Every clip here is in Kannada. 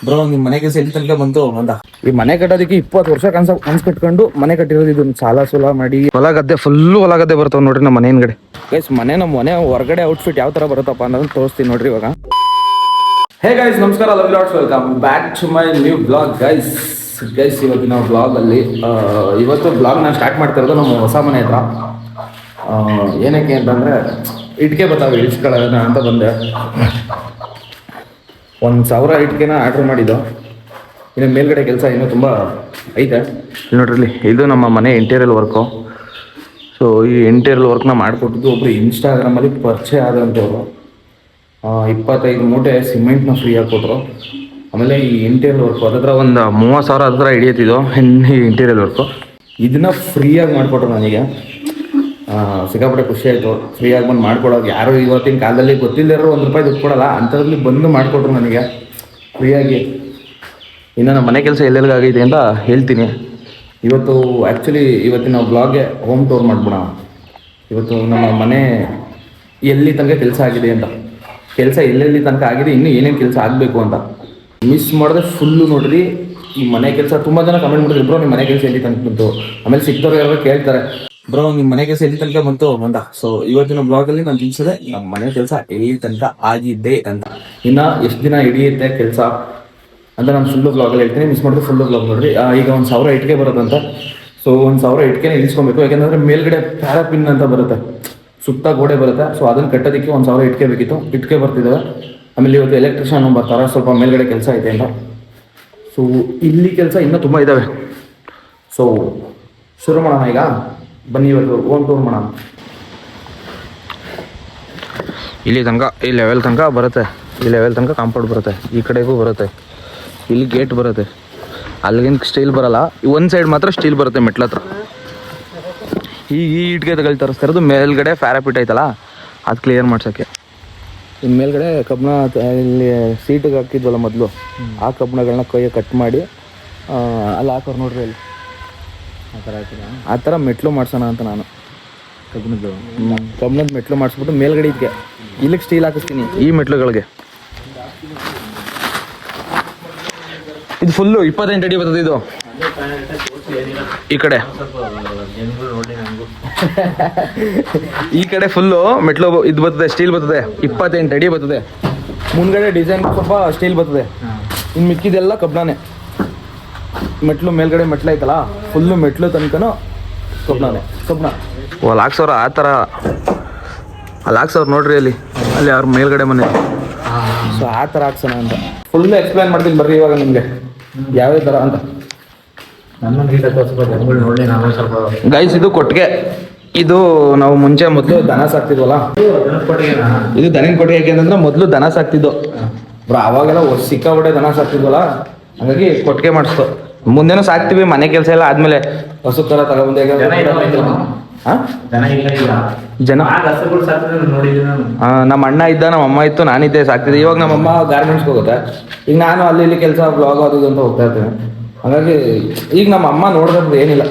ಬ್ರೋ ನಿಮ್ ಮನೆ ಕೆಲಸ ಎಲ್ಲಿ ತನಕ ಬಂತು ಅಂತ. ಈ ಮನೆ ಕಟ್ಟೋದಕ್ಕೆ 20 ವರ್ಷ ಕನ್ಸ್ ಕಟ್ಕೊಂಡು ಮನೆ ಕಟ್ಟಿರೋದು. ಇದು ಸಾಲ ಸೂಲ ಮಾಡಿ ಹೊಲ ಗದ್ದೆ ಫುಲ್ಲು ಹೊಲ ಗದ್ದೆ ಬರ್ತಾವ ನೋಡ್ರಿ ನಮ್ಮ ಮನೆ ಹಿಂದ್ಗಡೆ. ಗೈಸ್ ನಮ್ಮ ಮನೆ ಹೊರಗಡೆ ಔಟ್ಫಿಟ್ ಯಾವ ತರ ಬರುತ್ತಪ್ಪ ಅನ್ನೋದನ್ನ ತೋರಿಸ್ತೀನಿ ನೋಡ್ರಿ ಇವಾಗ. ಹೇ ಗೈಸ್ ನಮಸ್ಕಾರ, love lots, welcome back to my new blog. Guys ಇವತ್ತಿನ ಬ್ಲಾಗ್ ಅಲ್ಲಿ ಇವತ್ತು ಬ್ಲಾಗ್ ನಾನು ಸ್ಟಾರ್ಟ್ ಮಾಡ್ತಾ ಇರೋದು ನಮ್ಮ ಹೊಸ ಮನೆ ಹತ್ರ. ಏನಕ್ಕೆ ಅಂತಂದ್ರೆ ಇಟ್ಕೆ ಬರ್ತಾವೆ ಇಳಿಸ್ಕೊಳ್ಳೋಣ ಅಂತ ಬಂದೆ. 1000 ಇಟ್ಕೆನ ಆರ್ಡ್ರ್ ಮಾಡಿದ್ದು. ಇನ್ನು ಮೇಲ್ಗಡೆ ಕೆಲಸ ಇನ್ನೂ ತುಂಬ ಐತೆ ನೋಡ್ರಿ. ಇದು ನಮ್ಮ ಮನೆ ಇಂಟೀರಿಯಲ್ ವರ್ಕು. ಸೊ ಈ ಇಂಟೀರಿಯಲ್ ವರ್ಕ್ನ ಮಾಡಿಕೊಟ್ಟಿದ್ದು ಒಬ್ಬರು ಇನ್ಸ್ಟಾಗ್ರಾಮಲ್ಲಿ ಪರಿಚಯ ಆದಂಥವ್ರು. 25 ಮೂಟೆ ಸಿಮೆಂಟ್ನ ಫ್ರೀಯಾಗಿ ಕೊಟ್ಟರು. ಆಮೇಲೆ ಈ ಇಂಟೀರಿಯಲ್ ವರ್ಕು ಅದರ ಒಂದು 30,000 ಅದರ ಹಿಡಿಯುತ್ತಿದ್ದು ಈ ಇಂಟೀರಿಯಲ್ ವರ್ಕು. ಇದನ್ನ ಫ್ರೀಯಾಗಿ ಮಾಡಿಕೊಟ್ರು ನನಗೆ. ಸಿಕ್ಕಾಪಟ್ಟೆ ಖುಷಿ ಆಯಿತು. ಫ್ರೀಯಾಗಿ ಬಂದು ಮಾಡ್ಕೊಡೋದು. ಯಾರು ಇವತ್ತಿನ ಕಾಲದಲ್ಲಿ ಗೊತ್ತಿಲ್ಲದಿರೋ ₹1 ದುಡ್ಡು ಕೊಡೋಲ್ಲ, ಅಂಥದ್ರಲ್ಲಿ ಬಂದು ಮಾಡಿಕೊಟ್ರು ನನಗೆ ಫ್ರೀಯಾಗಿ. ಇನ್ನು ನಮ್ಮ ಮನೆ ಕೆಲಸ ಎಲ್ಲೆಲ್ಗಾಗಿದೆ ಅಂತ ಹೇಳ್ತೀನಿ ಇವತ್ತು. ಆ್ಯಕ್ಚುಲಿ ಇವತ್ತಿನ ಬ್ಲಾಗ್ಗೆ ಹೋಮ್ ಟೂರ್ ಮಾಡ್ಬಿಡೋಣ. ಇವತ್ತು ನಮ್ಮ ಮನೆ ಎಲ್ಲಿ ತನಕ ಕೆಲಸ ಆಗಿದೆ ಅಂತ, ಕೆಲಸ ಎಲ್ಲೆಲ್ಲಿ ತನಕ ಆಗಿದೆ, ಇನ್ನೂ ಏನೇನು ಕೆಲಸ ಆಗಬೇಕು ಅಂತ ಮಿಸ್ ಮಾಡಿದ್ರೆ ಫುಲ್ಲು ನೋಡ್ರಿ. ಈ ಮನೆ ಕೆಲಸ ತುಂಬ ಜನ ಕಮೆಂಟ್ ಮಾಡಿದ್ರು, ಬ್ರೋ ನಿಮ್ಮ ಮನೆ ಕೆಲಸ ಎಲ್ಲಿ ತನಕ ಬಂತು. ಆಮೇಲೆ ಸಿಕ್ತವ್ರು ಯಾರು ಕೇಳ್ತಾರೆ, ಬ್ರೋ ನಿಮ್ಮ ಮನೆ ಕೆಲಸ ಎಲ್ಲಿ ತನಕ ಬಂತು ಅಂತ. ಸೊ ಇವತ್ತಿನ ಬ್ಲಾಗಲ್ಲಿ ನಾನು ತಿಳಿಸಿದೆ ನಮ್ಮ ಮನೆ ಕೆಲಸ ಎಲ್ಲಿ ತನಕ ಆಗಿದೆ ಅಂತ. ಇನ್ನು ಎಷ್ಟು ದಿನ ಹಿಡಿಯುತ್ತೆ ಕೆಲಸ ಅಂತ ನಾನು ಫುಲ್ಲು ಬ್ಲಾಗಲ್ಲಿ ಹೇಳ್ತೀನಿ. ಮಿಸ್ ಮಾಡಿದ್ರೆ ಫುಲ್ಲು ಬ್ಲಾಗ್ ನೋಡ್ರಿ. ಈಗ 1000 ಇಟ್ಕೆ ಬರೋದಂತ. ಸೊ 1000 ಇಟ್ಕೆನ ಇಳಿಸ್ಕೊಬೇಕು. ಯಾಕೆಂದರೆ ಮೇಲ್ಗಡೆ ಪ್ಯಾರಾಪಿನ್ ಅಂತ ಬರುತ್ತೆ, ಸುತ್ತ ಗೋಡೆ ಬರುತ್ತೆ. ಸೊ ಅದನ್ನು ಕಟ್ಟೋದಕ್ಕೆ 1000 ಇಟ್ಕೆ ಬೇಕಿತ್ತು. ಇಟ್ಕೆ ಬರ್ತಿದ್ದಾವೆ. ಆಮೇಲೆ ಇವತ್ತು ಎಲೆಕ್ಟ್ರಿಷಿಯನ್ ಬರ್ತಾರೆ, ಸ್ವಲ್ಪ ಮೇಲ್ಗಡೆ ಕೆಲಸ ಐತೆ ಅಂತ. ಸೊ ಇಲ್ಲಿ ಕೆಲಸ ಇನ್ನೂ ತುಂಬ ಇದ್ದಾವೆ. ಸೊ ಶುರು ಮಾಡೋಣ ಈಗ. ಬನ್ನಿ ಇವತ್ತು ಹೋಮ್ ಟೂರ್ ಮಾಡೋಣ. ಇಲ್ಲಿ ತನಕ ಈ ಲೆವೆಲ್ ತನಕ ಬರುತ್ತೆ. ಈ ಲೆವೆಲ್ ತನಕ ಕಾಂಪೌಂಡ್ ಬರುತ್ತೆ. ಈ ಕಡೆಗೂ ಬರುತ್ತೆ. ಇಲ್ಲಿ ಗೇಟ್ ಬರುತ್ತೆ. ಅಲ್ಲಿಗಿನ ಸ್ಟೀಲ್ ಬರಲ್ಲ. ಒಂದು ಸೈಡ್ ಮಾತ್ರ ಸ್ಟೀಲ್ ಬರುತ್ತೆ ಮೆಟ್ಲ ಹತ್ರ. ಈ ಇಟ್ಗೆ ತಗೊಳ್ತಾ ಇರೋದು ಮೇಲ್ಗಡೆ ಪ್ಯಾರಾಪಿಟ್ ಐತಲ್ಲ, ಅದು ಕ್ಲಿಯರ್ ಮಾಡ್ಸೋಕ್ಕೆ. ಇನ್ನು ಮೇಲ್ಗಡೆ ಕಬ್ಬಣ ಇಲ್ಲಿ ಸೀಟಿಗೆ ಹಾಕಿದ್ವಲ್ಲ ಮೊದಲು, ಆ ಕಬ್ಬಣಗಳನ್ನ ಕೈಗೆ ಕಟ್ ಮಾಡಿ ಅಲ್ಲಿ ಹಾಕೋರು ನೋಡ್ರಿ. ಅಲ್ಲಿ ಆ ಥರ ಮೆಟ್ಲು ಮಾಡ್ಸೋಣ ಅಂತ ನಾನು ಕಬ್ಬಣದ ಮೆಟ್ಲು ಮಾಡಿಸ್ಬಿಟ್ಟು ಮೇಲ್ಗಡೆ ಇದಕ್ಕೆ ಇಲ್ಲಿಗೆ ಸ್ಟೀಲ್ ಹಾಕಿಸ್ತೀನಿ. ಈ ಮೆಟ್ಲುಗಳಿಗೆ ಇದು ಫುಲ್ಲು 28 ಅಡಿ ಬರ್ತದೆ. ಇದು ಈ ಕಡೆ ಈ ಕಡೆ ಫುಲ್ಲು ಮೆಟ್ಲು ಇದು ಬರ್ತದೆ, ಸ್ಟೀಲ್ ಬರ್ತದೆ. 28 ಅಡಿ ಬರ್ತದೆ. ಮುಂದ್ಗಡೆ ಡಿಸೈನ್ ಸ್ವಲ್ಪ ಸ್ಟೀಲ್ ಬರ್ತದೆ. ಇನ್ನು ಮಿಕ್ಕಿದೆಲ್ಲ ಕಬ್ಬಣನೇ. ಮೆಟ್ಲು ಮೇಲ್ಗಡೆ ಮೆಟ್ಲು ಐತಲ್ಲ, ಫುಲ್ಲು ಮೆಟ್ಲು ತನಕನೂ ಕಬ್ಬಣನೇ. ಕಬ್ಬಣ ಅಲ್ಲಿ ಹಾಕ್ಸೋರು ಆ ಥರ ಅಲ್ಲಿ ಹಾಕ್ಸೋರು ನೋಡ್ರಿ. ಅಲ್ಲಿ ಅವ್ರ ಮೇಲ್ಗಡೆ ಮನೆ. ಸೊ ಆ ಥರ ಹಾಕ್ಸೋಣ ಅಂತ ಫುಲ್ಲು ಎಕ್ಸ್ಪ್ಲೈನ್ ಮಾಡ್ತೀನಿ ಬರ್ರಿ ಇವಾಗ ನಿಮಗೆ ಯಾವ್ಯಾವ ಥರ ಅಂತ. ಗೈಸ್ ಇದು ಕೊಟ್ಟಿಗೆ. ಇದು ನಾವು ಮುಂಚೆ ಮೊದಲು ದನ ಸಾಕ್ತಿದ್ವಲ್ಲ, ಇದು ದನಿನ ಕೊಟ್ಟಿಗೆ. ಯಾಕೆಂತಂದ್ರೆ ಮೊದಲು ದನ ಸಾಕ್ತಿದ್ದು ಅವಾಗೆಲ್ಲ ಸಿಕ್ಕಾಪಟ್ಟೆ ದನ ಸಾಕ್ತಿದ್ವಲ್ಲ, ಹಾಗಾಗಿ ಕೊಟ್ಟಿಗೆ ಮಾಡಿಸ್ತು. ಮುಂದೆನೂ ಸಾಕ್ತಿವಿ. ಮನೆ ಕೆಲಸ ಎಲ್ಲ ಆದ್ಮೇಲೆ ಹಸು ಥರ ತಗೊಂಬಂದೆ. ಜನ ನಮ್ಮ ಅಣ್ಣ ಇದ್ದ, ನಮ್ಮ ಅಮ್ಮ ಇತ್ತು, ನಾನಿದ್ದೆ ಸಾಕ್ತಿದ್ದೆ. ಇವಾಗ ನಮ್ಮಮ್ಮ ಗಾರ್ಮೆಂಟ್ಸ್ಗೆ ಹೋಗುತ್ತೆ. ಈಗ ನಾನು ಅಲ್ಲಿ ಇಲ್ಲಿ ಕೆಲಸ ಬ್ಲಾಗ್ ಅದು ಅಂತ ಹೋಗ್ತಾ ಇರ್ತೇನೆ. ಹಾಗಾಗಿ ಈಗ ನಮ್ಮ ಅಮ್ಮ ನೋಡ್ಕೊಳ್ತದೆ ಏನಿಲ್ಲ.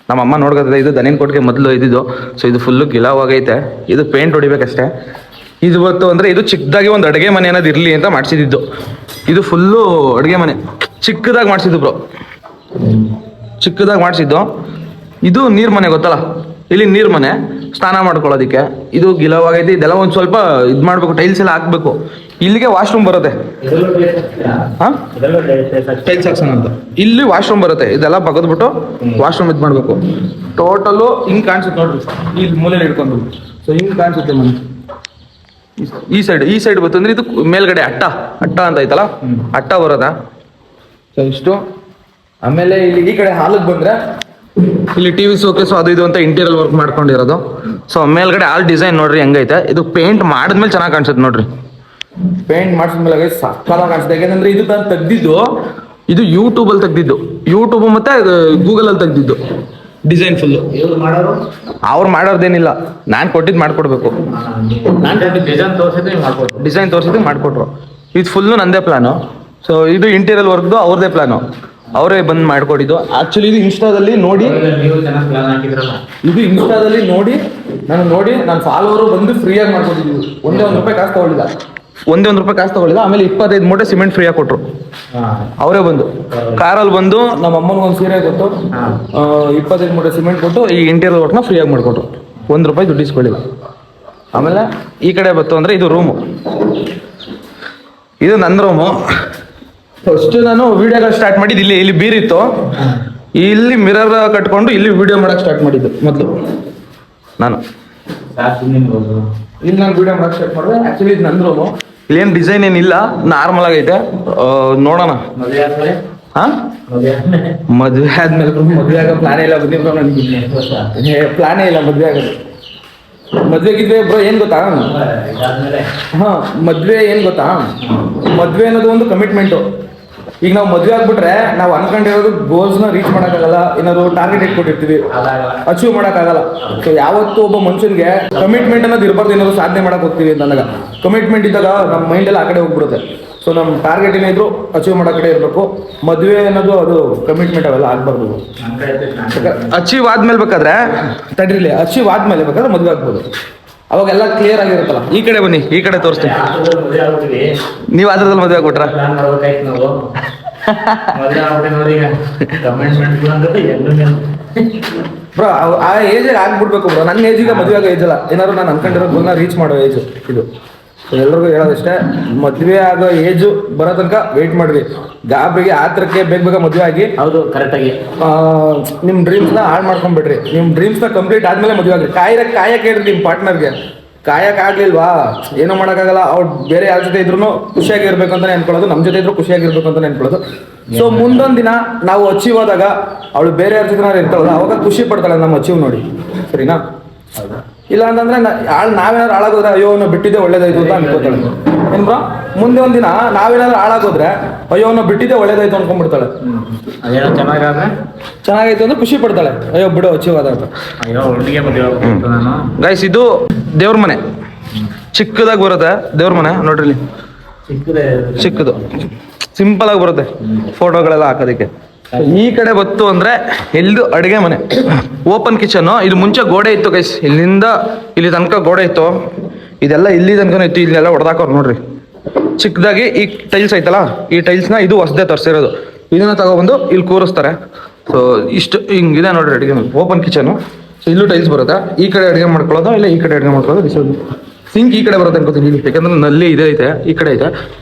ನಮ್ಮ ಅಮ್ಮ ನೋಡ್ಕೊತದೆ. ಇದು ದನಿನ ಕೊಟ್ಟಿಗೆ ಮೊದಲು ಇದ್ದಿದ್ದು. ಸೊ ಇದು ಫುಲ್ಲು ಗಿಲಾವಾಗೈತೆ. ಇದು ಪೇಂಟ್ ಹೊಡಿಬೇಕಷ್ಟೇ. ಇದು ಇವತ್ತು ಅಂದರೆ ಇದು ಚಿಕ್ಕದಾಗಿ ಒಂದು ಅಡುಗೆ ಮನೆ ಅನ್ನೋದು ಇರಲಿ ಅಂತ ಮಾಡಿಸಿದ್ದು. ಇದು ಫುಲ್ಲು ಅಡುಗೆ ಮನೆ ಚಿಕ್ಕದಾಗಿ ಮಾಡಿಸಿದ್ದು ಬ್ರೋ, ಚಿಕ್ಕದಾಗಿ ಮಾಡಿಸಿದ್ದು. ಇದು ನೀರು ಮನೆ ಗೊತ್ತಲ್ಲ, ಇಲ್ಲಿ ನೀರು ಮನೆ, ಸ್ನಾನ ಮಾಡ್ಕೊಳ್ಳೋದಕ್ಕೆ. ಇದು ಗಿಲವಾಗೈತೆ. ಇದೆಲ್ಲ ಒಂದು ಸ್ವಲ್ಪ ಇದು ಮಾಡಬೇಕು, ಟೈಲ್ಸ್ ಎಲ್ಲ ಹಾಕಬೇಕು. ಇಲ್ಲಿಗೆ ವಾಶ್ರೂಮ್ ಬರುತ್ತೆ. ಹಾಂ ಟೈಲ್ಸ್ ಹಾಕ್ಸೋಣ ಅಂತ ಇಲ್ಲಿ ವಾಶ್ರೂಮ್ ಬರುತ್ತೆ. ಇದೆಲ್ಲ ಬಗದ್ಬಿಟ್ಟು ವಾಶ್ರೂಮ್ ಇದು ಮಾಡಬೇಕು. ಟೋಟಲು ಹಿಂಗೆ ಕಾಣಿಸುತ್ತೆ ನೋಡ್ರಿ. ಇಲ್ಲಿ ಮೂಲೆಯಲ್ಲಿ ಹಿಡ್ಕೊಂಡು ಸೊ ಹಿಂಗೆ ಕಾಣಿಸುತ್ತೆ ಮನೆ. ಈ ಸೈಡ್ ಬರ್ತಂದ್ರೆ ಇದು ಮೇಲ್ಗಡೆ ಅಟ್ಟ ಅಂತ ಐತಲ್ಲ, ಅಟ್ಟ ಬರೋದಾ. ಸೊ ಇಷ್ಟು. ಆಮೇಲೆ ಇಲ್ಲಿ ಈ ಕಡೆ ಹಾಲಿಗೆ ಬಂದರೆ ಇಲ್ಲಿ ಟಿ ವಿ ಶೋಕೇಸ್ ಅದು ಇದು ಅಂತ ಇಂಟೀರಿಯಲ್ ವರ್ಕ್ ಮಾಡ್ಕೊಂಡಿರೋದು. ಸೊ ಮೇಲ್ಗಡೆ ಹಾಲ್ ಡಿಸೈನ್ ನೋಡ್ರಿ ಹೆಂಗೈತೆ. ಇದು ಪೇಂಟ್ ಮಾಡಿದ್ಮೇಲೆ ಚೆನ್ನಾಗಿ ಕಾಣಿಸುತ್ತೆ ನೋಡ್ರಿ. ಪೇಂಟ್ ಮಾಡಿಸಿದ್ಮೇಲೆ ಸಕ್ಕತ್ತಾಗಿ ಕಾಣಿಸುತ್ತೆ. ಯಾಕೆಂದ್ರೆ ಇದು ನಾನು ತೆಗ್ದಿದ್ದು, ಇದು ಯೂಟ್ಯೂಬಲ್ಲಿ ತೆಗ್ದಿದ್ದು. ಯೂಟ್ಯೂಬ್ ಮತ್ತೆ ಗೂಗಲಲ್ಲಿ ತೆಗ್ದಿದ್ದು ಡಿಸೈನ್ ಫುಲ್ಲು. ಅವ್ರು ಮಾಡೋದೇನಿಲ್ಲ, ನಾನು ಕೊಟ್ಟಿದ್ದು ಮಾಡಿಕೊಡ್ಬೇಕು. ನಾನು ಡಿಸೈನ್ ತೋರಿಸಿದ್ದು ಮಾಡಿಕೊಟ್ರು. ಇದು ಫುಲ್ಲು ನಂದೇ ಪ್ಲಾನು. ಸೊ ಇದು ಇಂಟೀರಿಯಲ್ ವರ್ಕ್ದು ಅವ್ರದ್ದೇ ಪ್ಲಾನು. ಅವರೇ ಬಂದು ಮಾಡ್ಕೊಟ್ಟಿದ್ದು. ಆ್ಯಕ್ಚುಲಿ ಇದು ಇನ್ಸ್ಟಾದಲ್ಲಿ ನೋಡಿ, ನಾನು ಫಾಲೋವರು ಬಂದು ಫ್ರೀಯಾಗಿ ಮಾಡ್ಕೊಟ್ಟಿದ್ದೀವಿ. ₹1 ಕಾಸು ತಗೊಳ್ಳಿಲ್ಲ. ಒಂದೇ ₹1 ಕಾಸು ತಗೊಳ್ಳಿಲ್ಲ. ಆಮೇಲೆ 25 ಮೂಟೆ ಸಿಮೆಂಟ್ ಫ್ರೀಯಾಗಿ ಕೊಟ್ಟರು. ಅವರೇ ಬಂದು ಕಾರಲ್ಲಿ ಬಂದು ನಮ್ಮ ಅಮ್ಮನಿಗೊಂದು ಸೀರೆ ಕೊಟ್ಟು 25 ಮೂಟೆ ಸಿಮೆಂಟ್ ಕೊಟ್ಟು ಈ ಇಂಟೀರಿಯರ್ ವರ್ಕ್ನ ಫ್ರೀಯಾಗಿ ಮಾಡಿಕೊಟ್ರು. ₹1 ದುಡ್ಡು ಇಸ್ಕೊಳ್ಳಿಲ್ಲ. ಆಮೇಲೆ ಈ ಕಡೆ ಬಂತು ಅಂದರೆ ಇದು ರೂಮು. ಇದು ನನ್ನ ರೂಮು. ಫಸ್ಟ್ ನಾನು ವಿಡಿಯೋಗಳು ಸ್ಟಾರ್ಟ್ ಮಾಡಿದ್ದು ಇಲ್ಲಿ ಬೀರಿತ್ತು. ಇಲ್ಲಿ ಮಿರರ್ ಕಟ್ಕೊಂಡು ಇಲ್ಲಿ ವಿಡಿಯೋ ಮಾಡೋಕೆ ಸ್ಟಾರ್ಟ್ ಮಾಡಿದ್ದು ಮೊದಲು ನಾನು. ಇಲ್ಲಿ ನಾನು ವಿಡಿಯೋ ಮಾಡೋಕೆ ಸ್ಟಾರ್ಟ್ ಮಾಡಿದೆ. ಆ್ಯಕ್ಚುಲಿ ಇದು ನನ್ನ ರೂಮು. ಇಲ್ಲೇನು ಡಿಸೈನ್ ಏನಿಲ್ಲ, ನಾರ್ಮಲ್ ಆಗೈತೆ. ನೋಡೋಣ. ಹಾಂ, ಮದುವೆ ಆದ್ಮೇಲೆ ಮದುವೆ ಆಗೋ ಪ್ಲಾನೇ ಇಲ್ಲ. ಬಂದಿರೋ ನನಗೆ ಪ್ಲಾನೇ ಇಲ್ಲ ಮದುವೆ ಆಗೋದು. ಮದ್ವೆಗಿದ್ವೆ ಬ್ರೋ ಏನು ಗೊತ್ತಾ? ಹಾಂ, ಮದುವೆ ಏನು ಗೊತ್ತಾ? ಮದುವೆ ಅನ್ನೋದು ಒಂದು ಕಮಿಟ್ಮೆಂಟು. ಈಗ ನಾವು ಮದುವೆ ಆಗ್ಬಿಟ್ರೆ ನಾವು ಅನ್ಕೊಂಡಿರೋದು ಗೋಲ್ಸ್ನ ರೀಚ್ ಮಾಡೋಕ್ಕಾಗಲ್ಲ. ಏನಾದ್ರು ಟಾರ್ಗೆಟ್ ಇಟ್ಕೊಟ್ಟಿರ್ತೀವಿ, ಅಚೀವ್ ಮಾಡೋಕ್ಕಾಗಲ್ಲ. ಸೊ ಯಾವತ್ತೂ ಒಬ್ಬ ಮನುಷ್ಯನಿಗೆ ಕಮಿಟ್ಮೆಂಟ್ ಅನ್ನೋದು ಇರಬಾರ್ದು. ಏನಾದ್ರು ಸಾಧನೆ ಮಾಡಕ್ಕೆ ಹೋಗ್ತೀವಿ ಅಂದಾಗ ಕಮಿಟ್ಮೆಂಟ್ ಇದ್ದಾಗ ನಮ್ಮ ಮೈಂಡೆಲ್ಲ ಆ ಕಡೆ ಹೋಗ್ಬಿಡುತ್ತೆ. ಸೊ ನಮ್ಮ ಟಾರ್ಗೆಟ್ ಏನಿದ್ರು ಅಚೀವ್ ಮಾಡೋ ಕಡೆ ಇರಬೇಕು. ಮದುವೆ ಅನ್ನೋದು ಅದು ಕಮಿಟ್ಮೆಂಟ್ ಅವೆಲ್ಲ ಆಗಬಾರ್ದು. ಅಚೀವ್ ಆದ್ಮೇಲೆ ಬೇಕಾದ್ರೆ ತಡೀಲಿ, ಅಚೀವ್ ಆದ್ಮೇಲೆ ಬೇಕಾದ್ರೆ ಮದುವೆ ಆಗ್ಬೋದು. ಅವಾಗೆಲ್ಲ ಕ್ಲಿಯರ್ ಆಗಿರುತ್ತಲ್ಲ. ಈ ಕಡೆ ಬನ್ನಿ, ಈ ಕಡೆ ತೋರಿಸ್ತೀನಿ. ನೀವು ಅದ್ರದಲ್ಲಿ ಮದುವೆ ಆಗ್ಬಿಟ್ರ? ಬ್ರೋ ಆ ಏಜಿಗೆ ಆಗ್ಬಿಡ್ಬೇಕು ಬ್ರೋ. ನನ್ನ ಏಜಿಗೆ ಮದುವೆ ಆಗೋ ಏಜ್ ಅಲ್ಲ. ಏನಾದ್ರು ನಾನು ಅನ್ಕೊಂಡಿರೋದನ್ನ ರೀಚ್ ಮಾಡೋ ಏಜು ಇದು. ಎಲ್ರಿಗೂ ಹೇಳೋದಷ್ಟೇ, ಮದುವೆ ಆಗೋ ಏಜು ಬರೋ ತನಕ ವೆಯ್ಟ್ ಮಾಡ್ರಿ. ಗಾಬರಿಗೆ ಆತ್ರಕ್ಕೆ ಬೇಗ ಮದುವೆ ಆಗಿ ಹೌದು ಕರೆಕ್ಟಾಗಿ ನಿಮ್ಮ ಡ್ರೀಮ್ಸ್ನ ಹಾಳು ಮಾಡ್ಕೊಂಡ್ಬಿಡ್ರಿ. ನಿಮ್ಮ ಡ್ರೀಮ್ಸ್ನ ಕಂಪ್ಲೀಟ್ ಆದ್ಮೇಲೆ ಮದುವೆ ಆಗ್ರಿ. ಕಾಯಕ್ಕೆ ಹೇಳ್ರಿ ನಿಮ್ಮ ಪಾರ್ಟ್ನರ್ಗೆ. ಕಾಯಕ್ಕಾಗ್ಲಿಲ್ವಾ, ಏನೋ ಮಾಡೋಕ್ಕಾಗಲ್ಲ. ಅವ್ರು ಬೇರೆ ಯಾರ ಜೊತೆ ಇದ್ರು ಖುಷಿಯಾಗಿರ್ಬೇಕು ಅಂತಲೇ ಅನ್ಕೊಳ್ಳೋದು, ನಮ್ಮ ಜೊತೆ ಇದ್ರು ಖುಷಿಯಾಗಿರ್ಬೇಕು ಅಂತಲೇ ಅನ್ಕೊಳ್ಳೋದು. ಸೊ ಮುಂದೊಂದು ದಿನ ನಾವು ಅಚೀವ್ ಆದಾಗ ಅವಳು ಬೇರೆ ಯಾರ ಜೊತೆ ಇರ್ತಾಳಲ್ಲ, ಅವಾಗ ಖುಷಿ ಪಡ್ತಾಳೆ ನಮ್ಮ ಅಚೀವ್ ನೋಡಿ. ಸರಿನಾ? ಇಲ್ಲ ಅಂತಂದ್ರೆ ನಾವೇನಾದ್ರು ಹಾಳಾಗೋದ್ರೆ ಅಯ್ಯೋ ನಾವು ಬಿಟ್ಟಿದ್ದೆ ಒಳ್ಳೇದಾಯ್ತು ಅಂತ ಅನ್ಕೋತಾಳೆ. ಏನ್ ಬ್ರೋ? ಮುಂದೆ ಒಂದಿನ ನಾವೇನಾದ್ರು ಹಾಳಾಗೋದ್ರೆ ಅಯ್ಯೋ ನಾವು ಬಿಟ್ಟಿದ್ದೆ ಒಳ್ಳೇದಾಯ್ತು ಅನ್ಕೊಂಡ್ಬಿಡ್ತಾಳೆ. ಚೆನ್ನಾಗಾಯ್ತು ಅಂದ್ರೆ ಖುಷಿ ಪಡ್ತಾಳೆ, ಅಯ್ಯೋ ಬಿಡು ಅಚೀವ್ ಆದ ಅಂತ. ಗೈಸ್, ಇದು ದೇವ್ರ ಮನೆ. ಚಿಕ್ಕದಾಗಿ ಬರುತ್ತೆ ದೇವ್ರ ಮನೆ. ನೋಡ್ರಿ ಇಲ್ಲಿ ಚಿಕ್ಕದು ಸಿಂಪಲ್ ಆಗಿ ಬರುತ್ತೆ ಫೋಟೋಗಳೆಲ್ಲ ಹಾಕೋದಕ್ಕೆ. ಈ ಕಡೆ ಬತ್ತು ಅಂದ್ರೆ ಎಲ್ದು ಅಡುಗೆ ಮನೆ, ಓಪನ್ ಕಿಚನ್. ಇದು ಮುಂಚೆ ಗೋಡೆ ಇತ್ತು ಗೈಸ್, ಇಲ್ಲಿಂದ ಇಲ್ಲಿ ತನಕ ಗೋಡೆ ಇತ್ತು. ಇದೆಲ್ಲ ಇಲ್ಲಿ ತನಕ ಇತ್ತು. ಇಲ್ಲೆಲ್ಲ ಹೊಡೆದಾಕೋರು ನೋಡ್ರಿ. ಚಿಕ್ಕದಾಗಿ ಈ ಟೈಲ್ಸ್ ಐತಲ್ಲ, ಈ ಟೈಲ್ಸ್ನ ಇದು ಹೊಸದೇ ತರಿಸಿರೋದು. ಇದನ್ನ ತಗೊಬಂದು ಇಲ್ಲಿ ಕೂರಿಸ್ತಾರೆ. ಸೊ ಇಷ್ಟು ಹಿಂಗಿದೆ ನೋಡ್ರಿ ಅಡುಗೆ ಮನೆ, ಓಪನ್ ಕಿಚನು. ಸೊ ಇಲ್ಲೂ ಟೈಲ್ಸ್ ಬರುತ್ತೆ. ಈ ಕಡೆ ಅಡುಗೆ ಮಾಡ್ಕೊಳ್ಳೋದು, ಇಲ್ಲ ಈ ಕಡೆ ಅಡುಗೆ ಮಾಡ್ಕೊಳ್ಳೋದು. ಸಿಂಕ್ ಈ ಕಡೆ ಬರುತ್ತೆ ಅನ್ಕೋತೀನಿ, ಯಾಕಂದ್ರೆ ನಲ್ಲಿ ಇದೆ ಐತೆ, ಈ ಕಡೆ ಐತೆ.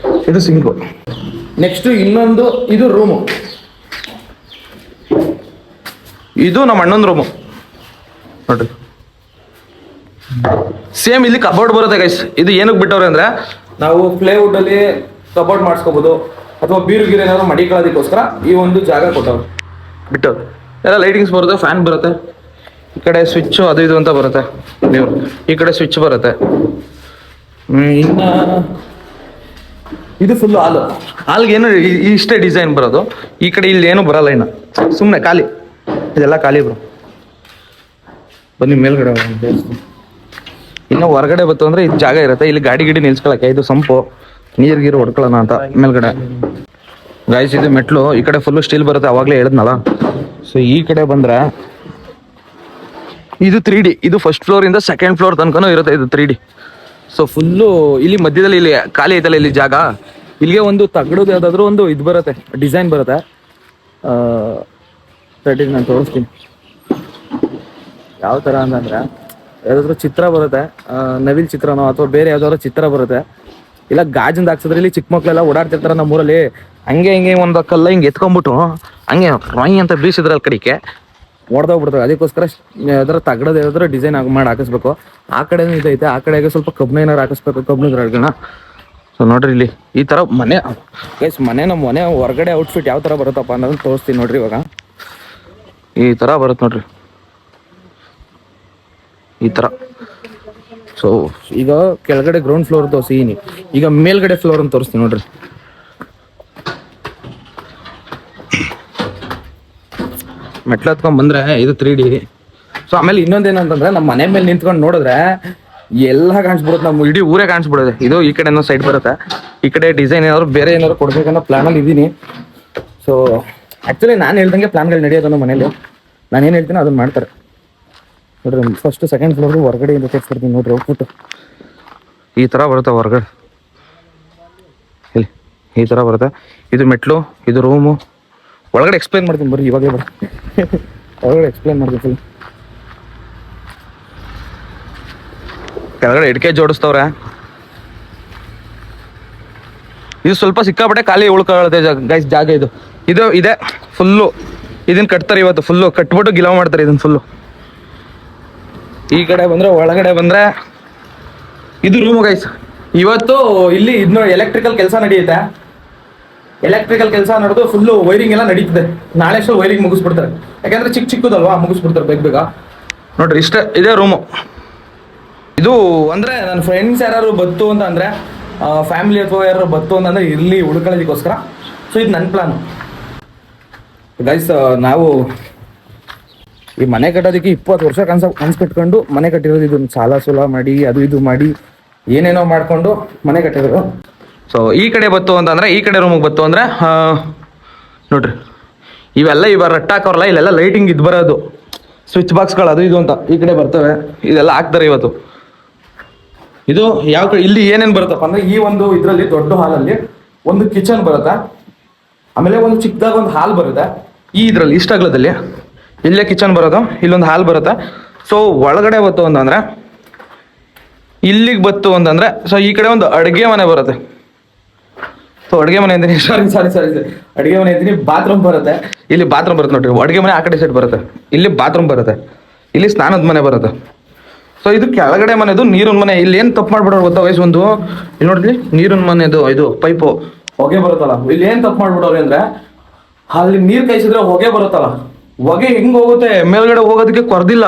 ಇದು ಸಿಂಕು. ನೆಕ್ಸ್ಟ್ ಇನ್ನೊಂದು, ಇದು ರೂಮು. ಇದು ನಮ್ಮ ಅಣ್ಣನ ರೂಮು ನೋಡ್ರಿ. ಸೇಮ್ ಇಲ್ಲಿ ಕಬೋರ್ಡ್ ಬರುತ್ತೆ ಗೈಸ್. ಇದು ಏನಕ್ಕೆ ಬಿಟ್ಟವ್ರೆ ಅಂದ್ರೆ ನಾವು ಪ್ಲೇವುಡ್ ಅಲ್ಲಿ ಕಬೋರ್ಡ್ ಮಾಡಿಸ್ಕೋಬಹುದು, ಅಥವಾ ಬೀರು ಗೀರು ಏನಾದ್ರು ಮಡಿಕೊಳ್ಳೋದಕ್ಕೋಸ್ಕರ ಈ ಒಂದು ಜಾಗ ಕೊಟ್ಟವ್ರು ಬಿಟ್ಟವ್ರು. ಎಲ್ಲ ಲೈಟಿಂಗ್ಸ್ ಬರುತ್ತೆ, ಫ್ಯಾನ್ ಬರುತ್ತೆ. ಈ ಕಡೆ ಸ್ವಿಚ್ ಅದು ಇದು ಅಂತ ಬರುತ್ತೆ. ನೀವು ಈ ಕಡೆ ಸ್ವಿಚ್ ಬರುತ್ತೆ. ಇನ್ನ ಇದು ಫುಲ್ ಹಾಲ್ಗೆ ಏನು ಇಷ್ಟೇ ಡಿಸೈನ್ ಬರೋದು. ಈ ಕಡೆ ಇಲ್ಲಿ ಏನು ಬರಲ್ಲ, ಇನ್ನು ಸುಮ್ಮನೆ ಖಾಲಿ. ಇದೆಲ್ಲ ಖಾಲಿ ಬ್ರೋ. ಬನ್ನಿ ಮೇಲ್ಗಡೆ. ಇನ್ನು ಹೊರಗಡೆ ಬತ್ತು ಅಂದ್ರೆ ಇದು ಜಾಗ ಇರುತ್ತೆ. ಇಲ್ಲಿ ಗಾಡಿ ನಿಲ್ಸ್ಕೊಳಕ್ಕೆ. ಇದು ಸಂಪು, ನೀರು ಗೀರು ಹೊಡ್ಕೊಳ್ಳೋಣ ಅಂತ ಮೇಲ್ಗಡೆ. ಗಾಯ್ಸ್, ಇದು ಮೆಟ್ಲು. ಈ ಕಡೆ ಫುಲ್ಲು ಸ್ಟೀಲ್ ಬರುತ್ತೆ, ಅವಾಗಲೇ ಹೇಳಿದ್ನಲ್ಲ. ಸೊ ಈ ಕಡೆ ಬಂದ್ರೆ ಇದು 3D. ಇದು ಫಸ್ಟ್ ಫ್ಲೋರಿಂದ ಸೆಕೆಂಡ್ ಫ್ಲೋರ್ ತನಕನೂ ಇರುತ್ತೆ ಇದು 3D. ಸೊ ಫುಲ್ಲು ಇಲ್ಲಿ ಮಧ್ಯದಲ್ಲಿ ಇಲ್ಲಿ ಖಾಲಿ ಐತಲ್ಲ ಇಲ್ಲಿ ಜಾಗ, ಇಲ್ಲಿಗೆ ಒಂದು ತಗಡದು ಯಾವುದಾದ್ರೂ ಒಂದು ಇದು ಬರುತ್ತೆ, ಡಿಸೈನ್ ಬರುತ್ತೆ. ನಾನು ತೋರಿಸ್ತೀನಿ ಯಾವ ಥರ ಅಂತಂದರೆ, ಯಾವುದಾದ್ರೂ ಚಿತ್ರ ಬರುತ್ತೆ, ನವಿಲ್ ಚಿತ್ರನೋ ಅಥವಾ ಬೇರೆ ಯಾವ್ದಾದ್ರು ಚಿತ್ರ ಬರುತ್ತೆ. ಇಲ್ಲ ಗಾಜಿಂದ ಹಾಕ್ಸಿದ್ರೆ ಇಲ್ಲಿ ಚಿಕ್ಕ ಮಕ್ಕಳೆಲ್ಲ ಓಡಾಡ್ತಿರ್ತಾರೆ ನಮ್ಮೂರಲ್ಲಿ. ಹಂಗೆ ಹಿಂಗೆ ಒಂದು ಕಲ್ಲ ಹಿಂಗೆ ಎತ್ಕೊಂಡ್ಬಿಟ್ಟು ಹಂಗೆ ರಾಯಿ ಅಂತ ಬೀಸಿದ್ರೆ ಅಲ್ಲಿ ಕಡೆಗೆ ಹೊಡೆದೋಗ್ಬಿಡ್ತಾರೆ. ಅದಕ್ಕೋಸ್ಕರ ಯಾವ್ದಾರು ತಗಡದ ಯಾವ್ದಾದ್ರು ಡಿಸೈನ್ ಮಾಡಿ ಹಾಕಿಸ್ಬೇಕು. ಆ ಕಡೆನೂ ಇದೈತೆ, ಆ ಕಡೆಗೆ ಸ್ವಲ್ಪ ಕಬ್ಬಣ ಏನಾರು ಹಾಕಿಸ್ಬೇಕು, ಕಬ್ಬಣದ ರಾಡ್ಗಳನ್ನ. ಸೊ ನೋಡ್ರಿ ಇಲ್ಲಿ ಈ ಥರ ಮನೆ ಗೈಸ್. ನಮ್ಮ ಮನೆ ಹೊರಗಡೆ ಔಟ್ಫಿಟ್ ಯಾವ ಥರ ಬರುತ್ತಪ್ಪ ಅನ್ನೋದನ್ನ ತೋರಿಸ್ತೀನಿ ನೋಡ್ರಿ. ಇವಾಗ ಈ ಥರ ಬರುತ್ತೆ ನೋಡ್ರಿ, ಈ ಥರ. ಸೊ ಈಗ ಕೆಳಗಡೆ ಗ್ರೌಂಡ್ ಫ್ಲೋರ್ ತೋರಿಸಿನಿ, ಈಗ ಮೇಲ್ಗಡೆ ಫ್ಲೋರ್ ಅಂತ ತೋರಿಸ್ತೀನಿ ನೋಡ್ರಿ. ಮೆಟ್ಲು ಹತ್ಕೊಂಡ್ ಬಂದ್ರೆ ಇದು 3D. ಸೊ ಆಮೇಲೆ ಇನ್ನೊಂದೇನಂತಂದ್ರೆ ನಮ್ಮ ಮನೆ ಮೇಲೆ ನಿಂತ್ಕೊಂಡು ನೋಡಿದ್ರೆ ಎಲ್ಲ ಕಾಣಿಸ್ಬಿಡುತ್ತೆ, ನಮ್ಮ ಇಡೀ ಊರೇ ಕಾಣಿಸ್ಬಿಡುತ್ತೆ. ಇದು ಈ ಕಡೆ ಏನೋ ಸೈಡ್ ಬರುತ್ತೆ. ಈ ಕಡೆ ಡಿಸೈನ್ ಏನಾದ್ರು ಬೇರೆ ಏನಾದ್ರು ಕೊಡ್ಬೇಕನ್ನೋ ಪ್ಲಾನಲ್ಲಿ ಇದ್ದೀನಿ. ಸೊ ಆ್ಯಕ್ಚುಲಿ ನಾನು ಹೇಳ್ದಂಗೆ ಪ್ಲಾನ್ಗಳು ನಡೆಯೋದು ನಮ್ಮ ಮನೇಲಿ. ನಾನೇನು ಹೇಳ್ತೀನಿ ಅದನ್ನ ಮಾಡ್ತಾರೆ ನೋಡ್ರಿ. ಫಸ್ಟ್ ಸೆಕೆಂಡ್ ಫ್ಲೋರ್ ಹೊರಗಡೆಯಿಂದ ತೋರಿಸ್ಕೊಡ್ತೀನಿ ನೋಡ್ರಿ. ಔಟ್ಪುಟ್ ಈ ಥರ ಬರುತ್ತೆ ಹೊರಗಡೆ. ಈ ಥರ ಬರುತ್ತೆ. ಇದು ಮೆಟ್ಲು, ಇದು ರೂಮು. ಒಳಗಡೆ ಎಕ್ಸ್ಪ್ಲೇನ್ ಮಾಡ್ತೀನಿ ಬರ್ರಿ, ಇವಾಗೇ ಬರ್ರಿ. ಒಳಗಡೆ ಎಕ್ಸ್ಪ್ಲೇನ್ ಮಾಡ್ತೀನಿ ಫುಲ್. ಕೆಳಗಡೆ ಇಟ್ಕೆ ಜೋಡಿಸ್ತವ್ರೆ. ಇದು ಸ್ವಲ್ಪ ಸಿಕ್ಕಾಪಟ್ಟೆ ಖಾಲಿ ಉಳ್ಕೊಳ್ಳುತ್ತೆ ಗೈಸ್ ಜಾಗ. ಇದು ಇದೆ ಫುಲ್ಲು. ಇದನ್ನ ಕಟ್ತಾರೆ ಇವತ್ತು ಫುಲ್ಲು, ಕಟ್ಬಿಟ್ಟು ಗಿಲಾವ್ ಮಾಡ್ತಾರೆ ಇದನ್ನ ಫುಲ್ಲು. ಈ ಕಡೆ ಬಂದರೆ, ಒಳಗಡೆ ಬಂದರೆ ಇದು ರೂಮು ಗೈಸ್. ಇವತ್ತು ಇಲ್ಲಿ ಇದನ್ನ ಎಲೆಕ್ಟ್ರಿಕಲ್ ಕೆಲಸ ನಡೆಯುತ್ತೆ. ಎಲೆಕ್ಟ್ರಿಕಲ್ ಕೆಲಸ ನಡೆದು ಫುಲ್ಲು ವೈರಿಂಗ್ ಎಲ್ಲ ನಡೀತಿದೆ. ನಾಳೆ ಅಷ್ಟು ವೈರಿಂಗ್ ಮುಗಿಸ್ಬಿಡ್ತಾರೆ, ಯಾಕಂದ್ರೆ ಚಿಕ್ಕದಲ್ವಾ, ಮುಗಿಸ್ಬಿಡ್ತಾರೆ ಬೇಗ. ನೋಡ್ರಿ ಇಷ್ಟೇ ಇದೇ ರೂಮು. ಇದು ಅಂದರೆ ನನ್ನ ಫ್ರೆಂಡ್ಸ್ ಯಾರು ಬತ್ತು ಅಂತ ಅಂದರೆ, ಫ್ಯಾಮಿಲಿ ಅಥವಾ ಯಾರು ಬತ್ತು ಅಂತಂದರೆ ಇಲ್ಲಿ ಉಳ್ಕೊಳ್ಳೋದಕ್ಕೋಸ್ಕರ. ಸೊ ಇದು ನನ್ನ ಪ್ಲಾನು ಗೈಸ್. ನಾವು ಈ ಮನೆ ಕಟ್ಟೋದಕ್ಕೆ 20 ವರ್ಷ ಕನ್ಸು ಕಟ್ಕೊಂಡು ಮನೆ ಕಟ್ಟಿರೋದು. ಇದು ಸಾಲ ಸೂಲ ಮಾಡಿ ಅದು ಇದು ಮಾಡಿ ಏನೇನೋ ಮಾಡಿಕೊಂಡು ಮನೆ ಕಟ್ಟಿರೋದು. ಸೊ ಈ ಕಡೆ ಬತ್ತು ಅಂತಂದರೆ, ಈ ಕಡೆ ರೂಮಿಗೆ ಬತ್ತು ಅಂದರೆ ನೋಡ್ರಿ, ಇವೆಲ್ಲ ರಟ್ಟ ಹಾಕೋರಲ್ಲ, ಇಲ್ಲೆಲ್ಲ ಲೈಟಿಂಗ್ ಇದು ಬರೋದು, ಸ್ವಿಚ್ ಬಾಕ್ಸ್ಗಳು ಅದು ಇದು ಅಂತ ಈ ಕಡೆ ಬರ್ತವೆ. ಇದೆಲ್ಲ ಹಾಕ್ತಾರೆ ಇವತ್ತು. ಇದು ಯಾವ ಕಡೆ ಇಲ್ಲಿ ಏನೇನು ಬರುತ್ತಪ್ಪ ಅಂದರೆ, ಈ ಒಂದು ಇದರಲ್ಲಿ ದೊಡ್ಡ ಹಾಲಲ್ಲಿ ಒಂದು ಕಿಚನ್ ಬರುತ್ತೆ, ಆಮೇಲೆ ಒಂದು ಚಿಕ್ಕದಾಗ ಒಂದು ಹಾಲ್ ಬರುತ್ತೆ. ಈ ಇದರಲ್ಲಿ ಇಷ್ಟಾಗ್ಲದಲ್ಲಿ ಇಲ್ಲೇ ಕಿಚನ್ ಬರೋದು, ಇಲ್ಲೊಂದು ಹಾಲ್ ಬರುತ್ತೆ. ಸೊ ಒಳಗಡೆ ಬತ್ತು ಅಂತಂದರೆ, ಇಲ್ಲಿಗೆ ಬತ್ತು ಅಂತಂದರೆ, ಸೊ ಈ ಕಡೆ ಒಂದು ಅಡುಗೆ ಮನೆ ಬರುತ್ತೆ. ಸೊ ಅಡುಗೆ ಮನೆ ಅಂತೀನಿ, ಸಾರಿ ಅಡುಗೆ ಮನೆ ಅಂತೀನಿ, ಬಾತ್ರೂಮ್ ಬರುತ್ತೆ. ಇಲ್ಲಿ ಬಾತ್ರೂಮ್ ಬರುತ್ತೆ ನೋಡ್ರಿ. ಅಡುಗೆ ಮನೆ ಆ ಕಡೆ ಸೈಡ್ ಬರುತ್ತೆ, ಇಲ್ಲಿ ಬಾತ್ರೂಮ್ ಬರುತ್ತೆ, ಇಲ್ಲಿ ಸ್ನಾನದ ಮನೆ ಬರುತ್ತೆ. ಸೊ ಇದು ಕೆಳಗಡೆ ಮನೆದು ನೀರಿನ ಮನೆ. ಇಲ್ಲಿ ಏನು ತಪ್ಪು ಮಾಡ್ಬಿಡೋರು ಗೊತ್ತಾ ವಯಸ್ಸು ಒಂದು, ಇಲ್ಲಿ ನೋಡ್ರಿ ನೀರಿನ ಮನೆದು ಇದು ಪೈಪು ಹೊಗೆ ಬರುತ್ತಲ್ಲ. ಇಲ್ಲಿ ಏನು ತಪ್ಪು ಮಾಡ್ಬಿಡೋರು ಅಂದರೆ, ಅಲ್ಲಿ ನೀರು ಕಾಯಿಸಿದ್ರೆ ಹೊಗೆ ಬರುತ್ತಲ್ಲ, ಹೊಗೆ ಹೆಂಗೆ ಹೋಗುತ್ತೆ ಮೇಲ್ಗಡೆ ಹೋಗೋದಕ್ಕೆ ಕೊರ್ದಿಲ್ಲ,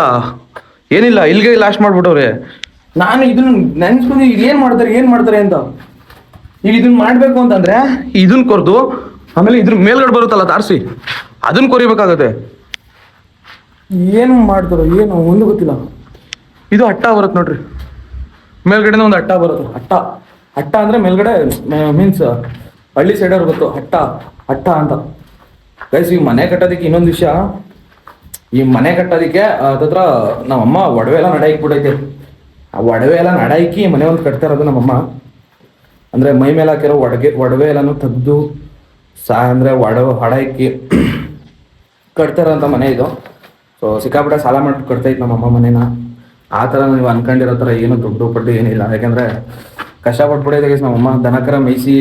ಏನಿಲ್ಲ, ಇಲ್ಲಿಗೆ ಲಾಸ್ಟ್ ಮಾಡ್ಬಿಟ್ಟವ್ರೆ. ನಾನು ಇದನ್ನ ನೆನ್ಸ್ಕೊಂಡು ಏನು ಮಾಡ್ತಾರೆ ಅಂತ. ಈಗ ಇದನ್ನ ಮಾಡಬೇಕು ಅಂತಂದ್ರೆ ಇದನ್ನ ಕೊರ್ದು ಆಮೇಲೆ ಇದ್ರ ಮೇಲ್ಗಡೆ ಬರುತ್ತಲ್ಲ ತಾರಿಸಿ, ಅದನ್ನ ಕೊರಿಬೇಕಾಗತ್ತೆ. ಏನು ಮಾಡ್ತಾರೋ ಏನು ಒಂದು ಗೊತ್ತಿಲ್ಲ. ಇದು ಅಟ್ಟ ಬರುತ್ತೆ ನೋಡ್ರಿ, ಮೇಲ್ಗಡೆನ ಒಂದು ಅಟ್ಟ ಬರುತ್ತೆ. ಅಟ್ಟ ಅಂದರೆ ಮೇಲ್ಗಡೆ ಮೀನ್ಸ್ ಹಳ್ಳಿ ಸೈಡವ್ರು ಗೊತ್ತು ಅಟ್ಟ ಅಂತ ಗೈಸ್. ಈ ಮನೆ ಕಟ್ಟೋದಕ್ಕೆ ಇನ್ನೊಂದು ವಿಷಯ, ಈ ಮನೆ ಕಟ್ಟೋದಕ್ಕೆ ಹತ್ರ ನಮ್ಮಮ್ಮ ಒಡವೆ ಎಲ್ಲ ನಡಾಯಿಕ್ಬಿಟ್ಟೈತೆ. ಆ ಒಡವೆ ಎಲ್ಲ ನಡಾಯಿಕಿ ಮನೆ ಒಂದು ಕಟ್ತಾ ಇರೋದು ನಮ್ಮಮ್ಮ. ಅಂದರೆ ಮೈ ಮೇಲೆ ಹಾಕಿರೋ ಒಡವೆ ಎಲ್ಲನೂ ತೆಗೆದು ಅಂದರೆ ಹಡಾಯಿಕ್ಕಿ ಕಟ್ತಾ ಇರೋಂಥ ಮನೆ ಇದು. ಸೊ ಸಿಕ್ಕಾಪಟ್ಟೆ ಸಾಲ ಮಾಡಿ ಕಟ್ತೈತೆ ನಮ್ಮಮ್ಮ ಮನೇನ. ಆ ಥರ ನೀವು ಅನ್ಕೊಂಡಿರೋ ಥರ ಏನು ದುಡ್ಡು ಪಡ್ಡು ಏನಿಲ್ಲ, ಯಾಕೆಂದರೆ ಕಷ್ಟಪಟ್ಬಿಡೈತೆ ಗೈಸ್. ನಮ್ಮಮ್ಮ ದನಕರ ಮೇಯಿಸಿ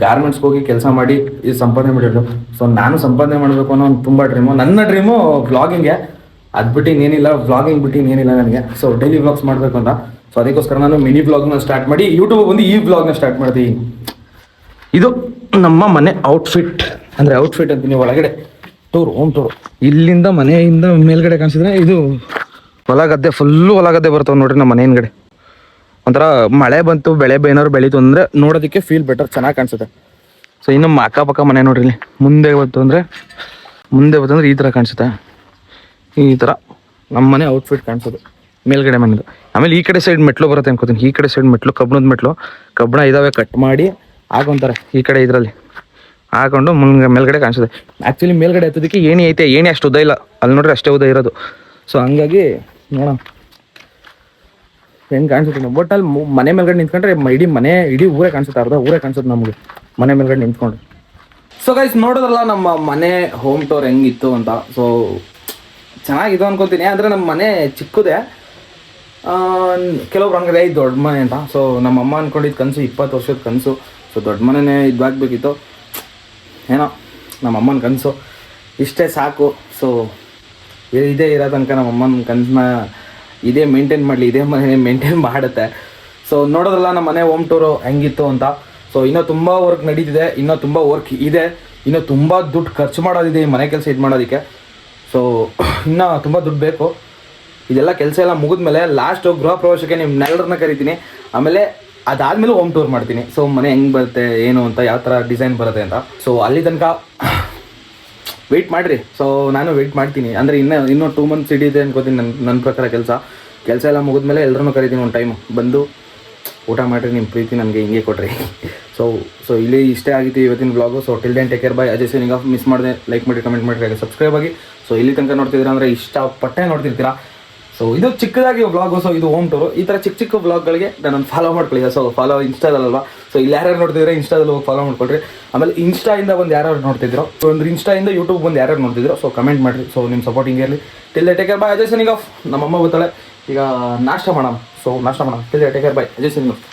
ಗಾರ್ಮೆಂಟ್ಸ್ಗೆ ಹೋಗಿ ಕೆಲಸ ಮಾಡಿ ಇದು ಸಂಪಾದನೆ ಮಾಡಿದ್ರು. ಸೊ ನಾನು ಸಂಪಾದನೆ ಮಾಡಬೇಕು ಅನ್ನೋ ಒಂದು ತುಂಬ ಡ್ರೀಮು. ನನ್ನ ಡ್ರೀಮು ವ್ಲಾಗಿಂಗೆ. ಅದು ಬಿಟ್ಟು ಇನ್ನೇನಿಲ್ಲ, ವ್ಲಾಗಿಂಗ್ ಬಿಟ್ಟು ಇನ್ನೇನಿಲ್ಲ ನನಗೆ. ಸೊ ಡೈಲಿ ವ್ಲಾಗ್ಸ್ ಮಾಡಬೇಕು ಅಂತ. ಸೊ ಅದಕ್ಕೋಸ್ಕರ ನಾನು ಮಿನಿ ವ್ಲಾಗ್ನ ಸ್ಟಾರ್ಟ್ ಮಾಡಿ ಯೂಟ್ಯೂಬ್ ಬಂದು ಈ ವ್ಲಾಗ್ನ ಸ್ಟಾರ್ಟ್ ಮಾಡ್ತೀನಿ. ಇದು ನಮ್ಮ ಮನೆ ಔಟ್ಫಿಟ್, ಅಂದರೆ ಔಟ್ಫಿಟ್ ಅಂತೀನಿ. ಒಳಗಡೆ ಹೋಮ್ ಟೂರು. ಇಲ್ಲಿಂದ ಮನೆಯಿಂದ ಮೇಲ್ಗಡೆ ಕಾಣಿಸಿದ್ರೆ ಇದು ಹೊಲ ಗದ್ದೆ, ಫುಲ್ಲು ಹೊಲ ಗದ್ದೆ ಬರ್ತಾವೆ ನೋಡ್ರಿ ನಮ್ಮ ಮನೆ ಹಿಂದ್ಗಡೆ. ಒಂಥರ ಮಳೆ ಬಂತು, ಬೆಳೆ ಏನಾದ್ರು ಬೆಳೀತು ಅಂದರೆ ನೋಡೋದಕ್ಕೆ ಫೀಲ್ ಬೆಟರ್, ಚೆನ್ನಾಗಿ ಕಾಣಿಸುತ್ತೆ. ಸೊ ಇನ್ನು ಅಕ್ಕಪಕ್ಕ ಮನೆ ನೋಡ್ರಿ, ಇಲ್ಲಿ ಮುಂದೆ ಬಂತು ಅಂದರೆ ಈ ಥರ ಕಾಣಿಸುತ್ತೆ. ಈ ಥರ ನಮ್ಮ ಮನೆ ಔಟ್ಫಿಟ್ ಕಾಣಿಸೋದು ಮೇಲ್ಗಡೆ ಮನೆದು. ಆಮೇಲೆ ಈ ಕಡೆ ಸೈಡ್ ಮೆಟ್ಲು ಬರುತ್ತೆ ಅನ್ಕೋತೀನಿ. ಈ ಕಡೆ ಸೈಡ್ ಮೆಟ್ಲು, ಕಬ್ಬಣದ ಮೆಟ್ಲು, ಕಬ್ಬಣ ಇದಾವೆ, ಕಟ್ ಮಾಡಿ ಹಾಕೊಂತಾರೆ ಈ ಕಡೆ ಇದರಲ್ಲಿ ಹಾಕೊಂಡು ಮೇಲ್ಗಡೆ ಕಾಣಿಸುತ್ತೆ. ಆ್ಯಕ್ಚುಲಿ ಮೇಲ್ಗಡೆ ಹತ್ತೋದಕ್ಕೆ ಏಣಿ ಐತೆ, ಏಣಿ ಅಷ್ಟು ಉದ್ದ ಇಲ್ಲ, ಅಲ್ಲಿ ನೋಡ್ರಿ ಅಷ್ಟೇ ಉದ್ದ ಇರೋದು. ಸೊ ಹಂಗಾಗಿ ನೋಡೋಣ ಹೆಂಗೆ ಕಾಣಿಸುತ್ತೆ. ಬಟ್ ಅಲ್ಲಿ ಮನೆ ಮೇಲ್ಗಡೆ ನಿಂತ್ಕೊಂಡ್ರೆ ಇಡೀ ಊರೇ ಕಾಣಿಸುತ್ತೆ, ಅರ್ಧ ಊರೇ ಕಾಣಿಸುತ್ತೆ ನಮಗೆ ಮನೆ ಮೇಲ್ಗಡೆ ನಿಂತ್ಕೊಂಡು. ಸೊ ಗೈಸ್ ನೋಡೋದ್ರಲ್ಲ ನಮ್ಮ ಮನೆ ಹೋಮ್ ಟೂರ್ ಹೆಂಗಿತ್ತು ಅಂತ. ಸೊ ಚೆನ್ನಾಗಿತ್ತು ಅನ್ಕೋತೀನಿ. ಅಂದರೆ ನಮ್ಮ ಮನೆ ಚಿಕ್ಕದೇ, ಕೆಲವ್ರು ಅನ್ಕಡೆ ಐದು ದೊಡ್ಡ ಮನೆ ಅಂತ. ಸೊ ನಮ್ಮಮ್ಮ ಅಂದ್ಕೊಂಡಿದ್ದು ಕನಸು 20 ವರ್ಷದ ಕನಸು. ಸೊ ದೊಡ್ಡ ಮನೆಯೇ ಇದಾಗಬೇಕಿತ್ತು, ಏನೋ ನಮ್ಮಮ್ಮನ ಕನಸು ಇಷ್ಟೇ ಸಾಕು. ಸೊ ಇದೇ ಇರೋ ತನಕ ನಮ್ಮಮ್ಮನ ಕನಸನ್ನ ಇದೇ ಮೇಂಟೈನ್ ಮಾಡಲಿ, ಇದೇ ಮನೆ ಮೇಂಟೈನ್ ಮಾಡುತ್ತೆ. ಸೊ ನೋಡೋದ್ರಲ್ಲ ನಮ್ಮ ಮನೆ ಹೋಮ್ ಟೂರು ಹೆಂಗಿತ್ತು ಅಂತ. ಸೊ ಇನ್ನೂ ತುಂಬ ವರ್ಕ್ ನಡೀತಿದೆ, ಇನ್ನೂ ತುಂಬ ವರ್ಕ್ ಇದೆ, ಇನ್ನೂ ತುಂಬ ದುಡ್ಡು ಖರ್ಚು ಮಾಡೋದಿದೆ ಈ ಮನೆ ಕೆಲಸ ಇದು ಮಾಡೋದಕ್ಕೆ. ಸೊ ಇನ್ನೂ ತುಂಬ ದುಡ್ಡು ಬೇಕು. ಇದೆಲ್ಲ ಕೆಲಸ ಎಲ್ಲ ಮುಗಿದ್ಮೇಲೆ ಲಾಸ್ಟು ಗೃಹ ಪ್ರವೇಶಕ್ಕೆ ನಿಮ್ಮನ್ನೆಲ್ಲರನ್ನ ಕರಿತೀನಿ. ಆಮೇಲೆ ಅದಾದಮೇಲೆ ಹೋಮ್ ಟೂರ್ ಮಾಡ್ತೀನಿ. ಸೊ ಮನೆ ಹೆಂಗೆ ಬರುತ್ತೆ ಏನು ಅಂತ, ಯಾವ ಥರ ಡಿಸೈನ್ ಬರುತ್ತೆ ಅಂತ. ಸೊ ಅಲ್ಲಿ ತನಕ ವೆಯ್ಟ್ ಮಾಡಿರಿ. ಸೊ ನಾನು ವೆಯ್ಟ್ ಮಾಡ್ತೀನಿ. ಅಂದರೆ ಇನ್ನೂ 2 ಮಂತ್ಸ್ ಹಿಡಿಯುತ್ತೆ ಅನ್ಕೋತೀನಿ ನನ್ನ ಪ್ರಕಾರ. ಕೆಲಸ ಎಲ್ಲ ಮುಗಿದ್ಮೇಲೆ ಎಲ್ಲರನ್ನೂ ಕರಿತೀನಿ ಒಂದು ಟೈಮ್. ಬಂದು ಊಟ ಮಾಡಿರಿ, ನಿಮ್ಮ ಪ್ರೀತಿ ನನಗೆ ಹಿಂಗೆ ಕೊಟ್ರಿ. ಸೊ ಇಲ್ಲಿ ಇಷ್ಟೇ ಆಗಿತ್ತು ಇವತ್ತಿನ vlog. So till then take care, bye. Ajay signing off. Miss ಮಾಡಿದೆ ಲೈಕ್ ಮಾಡಿ, ಕಮೆಂಟ್ ಮಾಡಿ, ಸಬ್ಸ್ಕ್ರೈಬ್ ಆಗಿ. ಸೊ ಇಲ್ಲಿ ತನಕ ನೋಡ್ತಿದ್ದೀರಾ ಅಂದರೆ ಇಷ್ಟಪಟ್ಟೆ ನೋಡ್ತಿರ್ತೀರಾ. ಸೊ ಇದು ಚಿಕ್ಕದಾಗಿ ವ್ಲಾಗು. ಸೊ ಇದು ಹೋಮ್ ಟೂರು. ಈ ಥರ ಚಿಕ್ಕ ವ್ಲಾಗ್ಗಳಿಗೆ ನನ್ನನ್ನು ಫಾಲೋ ಮಾಡ್ಕೊಳ್ಳಿ. ಸೊ ಫಾಲೋ ಇನ್ಸ್ಟಾದಲ್ವಾ. ಸೊ ಸೊ ಇಲ್ಲಿ ಯಾರ್ಯಾರು ನೋಡ್ತಿದ್ರೆ ಇನ್ಸ್ಟಾದಲ್ಲಿ ಹೋಗಿ ಫಾಲೋ ಮಾಡ್ಕೊಳ್ರಿ. ಆಮೇಲೆ ಇನ್ಸ್ಟಾಯಿಂದ ಬಂದು ಯಾರ್ಯಾರು ನೋಡ್ತಿದ್ರು, ಸೊ ಒಂದು ಇನ್ಸ್ಟಾಯಿಂದ ಯೂಟ್ಯೂಬ್ ಬಂದು ಯಾರ್ಯಾರು ನೋಡ್ತಿದ್ರು, ಸೊ ಕಮೆಂಟ್ ಮಾಡಿರಿ. ಸೊ ನಿಮ್ಮ ಸಪೋರ್ಟ್ ಹಿಂಗೆ ಇರಲಿ. Till take care bye, Ajay signing of. ನಮ್ಮಮ್ಮ ಗೊತ್ತಾಳೆ ಈಗ ನಾಷ್ಟ ಮಾಡೋಣ. ಸೊ ನಾಷ್ಟ ಮಾಡೋಣ. Till take care bye, Ajay signing of.